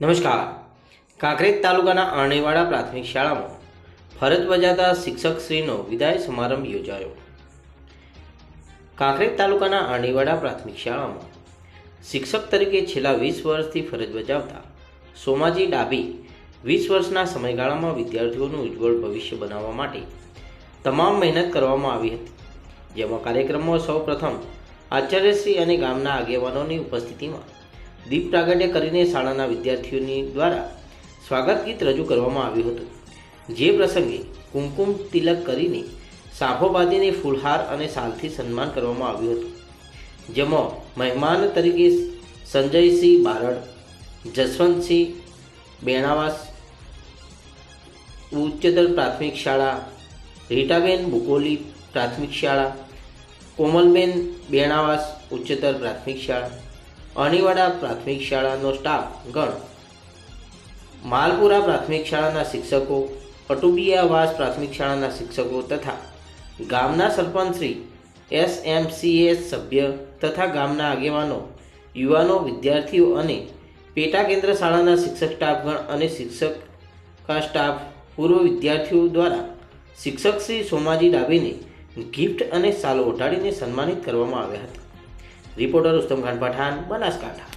નમસ્કાર. કાંકરેજ તાલુકાના આરણીવાડા પ્રાથમિક શાળામાં ફરજ બજાવતા શિક્ષકશ્રીનો વિદાય સમારંભ યોજાયો. કાંકરેજ તાલુકાના આરણીવાડા પ્રાથમિક શાળામાં શિક્ષક તરીકે છેલ્લા 20 વર્ષથી ફરજ બજાવતા સોમાજી ડાભી 20 વર્ષના સમયગાળામાં વિદ્યાર્થીઓનું ઉજ્જવળ ભવિષ્ય બનાવવા માટે તમામ મહેનત કરવામાં આવી હતી. જેમાં કાર્યક્રમમાં સૌપ્રથમ આચાર્યશ્રી અને ગામના આગેવાનોની ઉપસ્થિતિમાં દીપ પ્રાગટ્ય કરીને શાળાના વિદ્યાર્થીઓની દ્વારા સ્વાગત ગીત રજૂ કરવામાં આવ્યું હતું. જે પ્રસંગે કુમકુમ તિલક કરીને સાફો બાંધીને ફૂલહાર અને શાલથી સન્માન કરવામાં આવ્યું હતું. જેમાં મહેમાન તરીકે સંજયસિંહ બારડ, જસવંતસિંહ બેણાવાસ ઉચ્ચતર પ્રાથમિક શાળા, રીટાબેન બુકોલી પ્રાથમિક શાળા, કોમલબેન બેણાવાસ ઉચ્ચતર પ્રાથમિક શાળા, આરણીવાડા પ્રાથમિક શાળાનો સ્ટાફ ગણ, માલપુરા પ્રાથમિક શાળાના શિક્ષકો, અટુબિયાવાસ પ્રાથમિક શાળાના શિક્ષકો તથા ગામના સરપંચશ્રી, SMCS સભ્ય તથા ગામના આગેવાનો, યુવાનો, વિદ્યાર્થીઓ અને પેટા કેન્દ્ર શાળાના શિક્ષક સ્ટાફગણ અને શિક્ષકા સ્ટાફ, પૂર્વ વિદ્યાર્થીઓ દ્વારા શિક્ષક શ્રી સોમાજી ડાભીને ગિફ્ટ અને શાલ ઓઢાડીને સન્માનિત કરવામાં આવ્યા હતા. રિપોર્ટર ઉસ્તમ ખાન પઠાણ, બનાસકાંઠા.